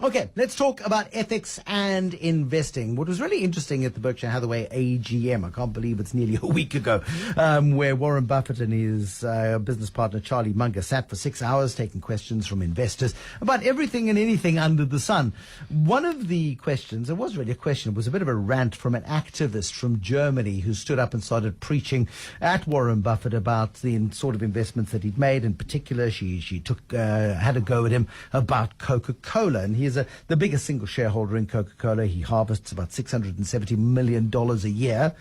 Okay, let's talk about ethics and investing. What was really interesting at the Berkshire Hathaway AGM, I can't believe it's nearly a week ago, where Warren Buffett and his business partner Charlie Munger sat for 6 hours taking questions from investors about everything and anything under the sun. One of the questions, it wasn't really a question, it was a bit of a rant from an activist from Germany who stood up and started preaching at Warren Buffett about the sort of investments that he'd made. In particular, she had a go at him about Coca-Cola, and he is the biggest single shareholder in Coca-Cola. He harvests about $670 million a year.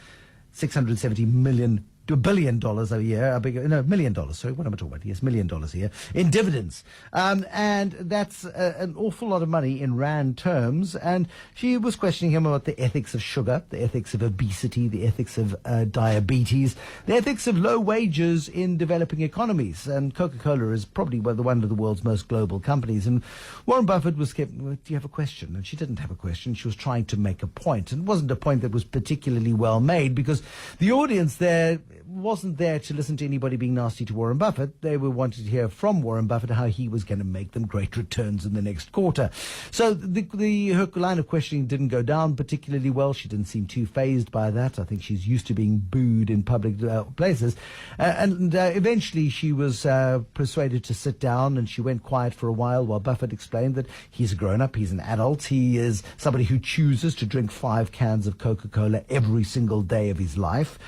$1 billion a year, $1 million, sorry, what am I talking about? Yes, $1 million a year in dividends. And that's an awful lot of money in rand terms. And she was questioning him about the ethics of sugar, the ethics of obesity, the ethics of diabetes, the ethics of low wages in developing economies. And Coca-Cola is probably one of the world's most global companies. And Warren Buffett was kept, do you have a question? And she didn't have a question. She was trying to make a point. And it wasn't a point that was particularly well made, because the audience there wasn't there to listen to anybody being nasty to Warren Buffett. They were wanting to hear from Warren Buffett how he was going to make them great returns in the next quarter. So her line of questioning didn't go down particularly well. She didn't seem too fazed by that. I think she's used to being booed in public places. Eventually she was persuaded to sit down, and she went quiet for a while Buffett explained that he's a grown-up, he's an adult, he is somebody who chooses to drink 5 cans of Coca-Cola every single day of his life.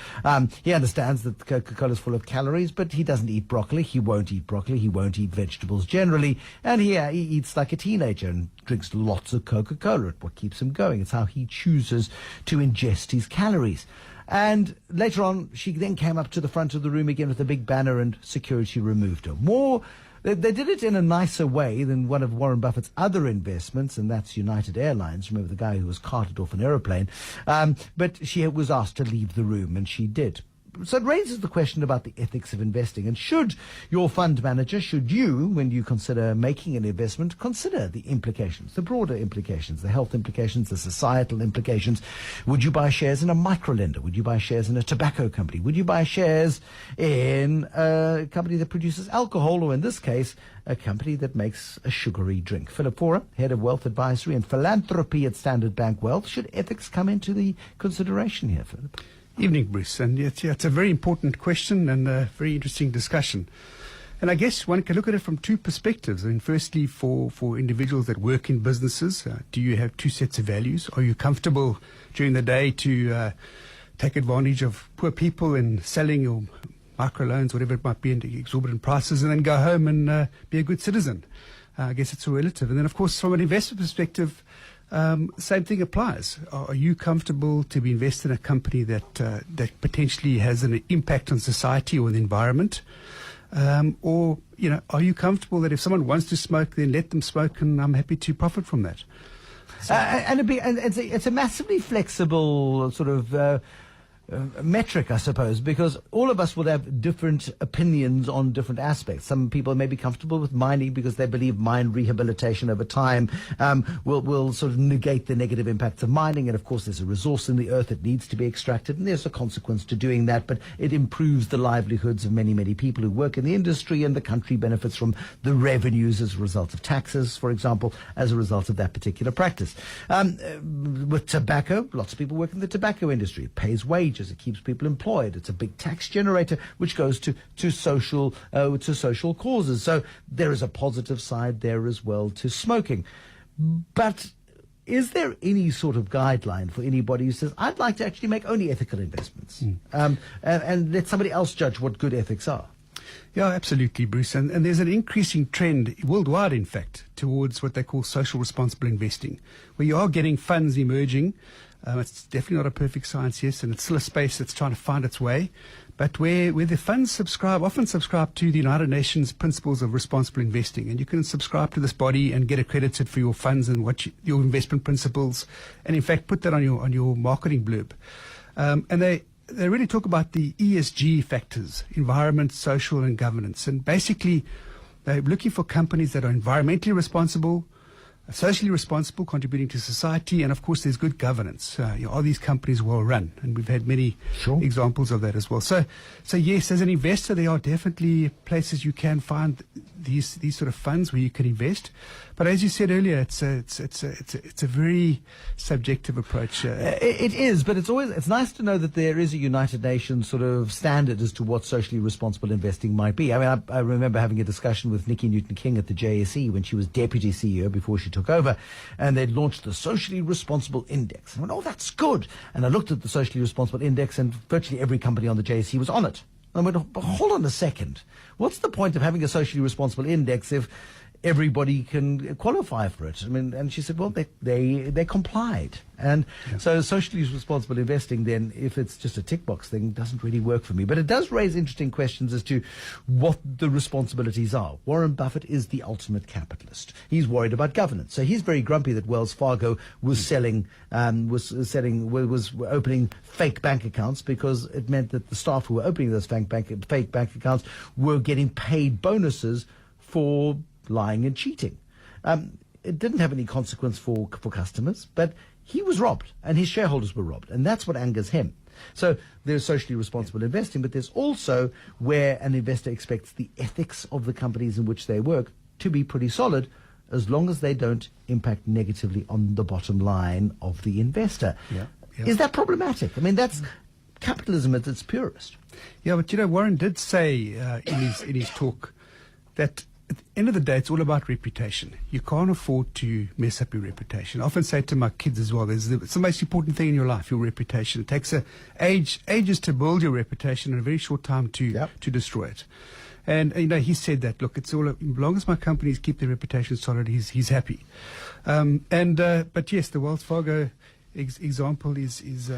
He understands that Coca-Cola is full of calories, but he doesn't eat broccoli. He won't eat broccoli. He won't eat vegetables generally. And he eats like a teenager and drinks lots of Coca-Cola. It's what keeps him going. It's how he chooses to ingest his calories. And later on, she then came up to the front of the room again with a big banner, and security removed her. They did it in a nicer way than one of Warren Buffett's other investments, and that's United Airlines. Remember the guy who was carted off an aeroplane? But she was asked to leave the room, and she did. So it raises the question about the ethics of investing. And should your fund manager, should you, when you consider making an investment, consider the implications, the broader implications, the health implications, the societal implications? Would you buy shares in a microlender? Would you buy shares in a tobacco company? Would you buy shares in a company that produces alcohol, or in this case, a company that makes a sugary drink? Philip Faure, Head of Wealth Advisory and Philanthropy at Standard Bank Wealth. Should ethics come into the consideration here, Philip? Evening, Bruce. And it's a very important question and a very interesting discussion. And I guess one can look at it from 2 perspectives. I mean, firstly, for individuals that work in businesses, do you have 2 sets of values? Are you comfortable during the day to take advantage of poor people in selling your microloans, whatever it might be, at exorbitant prices, and then go home and be a good citizen? I guess it's all relative. And then, of course, from an investor perspective, same thing applies. Are you comfortable to be invested in a company that potentially has an impact on society or the environment? Or, are you comfortable that if someone wants to smoke, then let them smoke, and I'm happy to profit from that? So, it's a massively flexible sort of metric, I suppose, because all of us will have different opinions on different aspects. Some people may be comfortable with mining because they believe mine rehabilitation over time will sort of negate the negative impacts of mining. And of course, there's a resource in the earth that needs to be extracted, and there's a consequence to doing that. But it improves the livelihoods of many, many people who work in the industry, and the country benefits from the revenues as a result of taxes, for example, as a result of that particular practice. With tobacco, lots of people work in the tobacco industry. It pays wages. It keeps people employed. It's a big tax generator, which goes to social causes. So there is a positive side there as well to smoking. But is there any sort of guideline for anybody who says, I'd like to actually make only ethical investments, and let somebody else judge what good ethics are? Yeah, absolutely, Bruce. And there's an increasing trend worldwide, in fact, towards what they call social responsible investing, where you are getting funds emerging. It's definitely not a perfect science, yes, and it's still a space that's trying to find its way. But where the funds often subscribe to the United Nations Principles of Responsible Investing. And you can subscribe to this body and get accredited for your funds and your investment principles, and in fact put that on your marketing blurb. And they really talk about the ESG factors, environment, social, and governance. And basically, they're looking for companies that are environmentally responsible, socially responsible, contributing to society, and of course there's good governance. Are these companies well run? And we've had many examples of that as well. So yes, as an investor, there are definitely places you can find these sort of funds where you can invest. But as you said earlier, it's a very subjective approach. It is, but it's nice to know that there is a United Nations sort of standard as to what socially responsible investing might be. I mean, I remember having a discussion with Nikki Newton-King at the JSE when she was deputy CEO before she took over, and they'd launched the Socially Responsible Index. I went, oh, that's good. And I looked at the Socially Responsible Index, and virtually every company on the JSE was on it. I went, oh, hold on a second. What's the point of having a socially responsible index if everybody can qualify for it? I mean, and she said, well, they complied. And so socially responsible investing then, if it's just a tick box thing, doesn't really work for me. But it does raise interesting questions as to what the responsibilities are. Warren Buffett is the ultimate capitalist. He's worried about governance. So he's very grumpy that Wells Fargo was opening fake bank accounts, because it meant that the staff who were opening those fake bank accounts were getting paid bonuses for lying and cheating. It didn't have any consequence for customers, but he was robbed and his shareholders were robbed, and that's what angers him. So there's socially responsible investing, but there's also where an investor expects the ethics of the companies in which they work to be pretty solid, as long as they don't impact negatively on the bottom line of the investor. Yeah. Is that problematic? I mean, that's capitalism at its purest. Yeah, but Warren did say in his talk that at the end of the day, it's all about reputation. You can't afford to mess up your reputation. I often say to my kids as well, it's the most important thing in your life, your reputation. It takes ages to build your reputation and a very short time to destroy it. And he said that, look, it's all, as long as my companies keep their reputation solid, he's happy. But yes, the Wells Fargo example is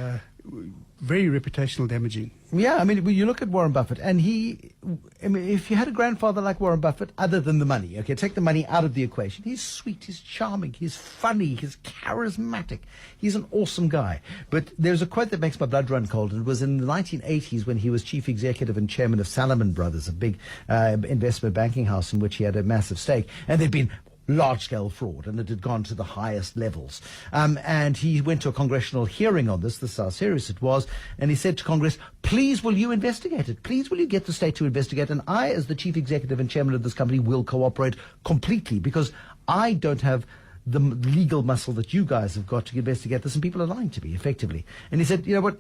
very reputational damaging. Yeah, I mean, you look at Warren Buffett, and if you had a grandfather like Warren Buffett, other than the money, okay, take the money out of the equation, he's sweet, he's charming, he's funny, he's charismatic, he's an awesome guy. But there's a quote that makes my blood run cold, and it was in the 1980s when he was chief executive and chairman of Salomon Brothers, a big investment banking house in which he had a massive stake, and there'd been large-scale fraud, and it had gone to the highest levels. And he went to a congressional hearing on this is how serious it was, and he said to Congress, please will you investigate it? Please will you get the state to investigate? And I, as the chief executive and chairman of this company, will cooperate completely, because I don't have the legal muscle that you guys have got to investigate this, and people are lying to me, effectively. And he said, you know what,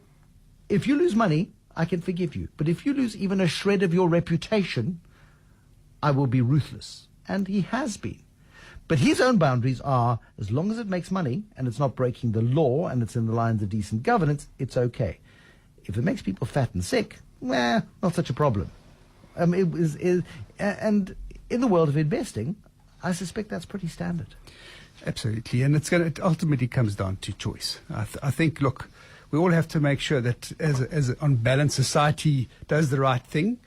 if you lose money, I can forgive you. But if you lose even a shred of your reputation, I will be ruthless. And he has been. But his own boundaries are, as long as it makes money and it's not breaking the law and it's in the lines of decent governance, it's okay. If it makes people fat and sick, not such a problem. And in the world of investing, I suspect that's pretty standard. Absolutely, and it ultimately comes down to choice. I think, look, we all have to make sure that as on balance, society does the right thing,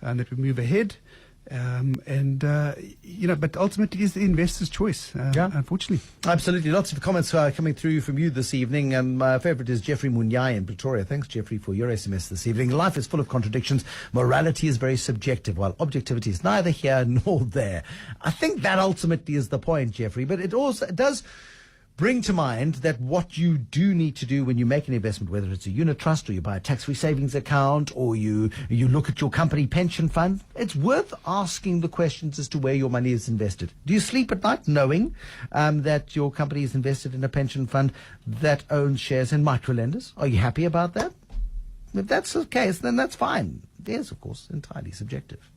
and that we move ahead. But ultimately it is the investor's choice, unfortunately. Absolutely. Lots of comments coming through from you this evening. And my favourite is Jeffrey Munyai in Pretoria. Thanks, Jeffrey, for your SMS this evening. Life is full of contradictions. Morality is very subjective, while objectivity is neither here nor there. I think that ultimately is the point, Jeffrey. But it does bring to mind that what you do need to do when you make an investment, whether it's a unit trust or you buy a tax-free savings account or you look at your company pension fund, it's worth asking the questions as to where your money is invested. Do you sleep at night knowing that your company is invested in a pension fund that owns shares in microlenders? Are you happy about that? If that's the case, then that's fine. It is, of course, entirely subjective.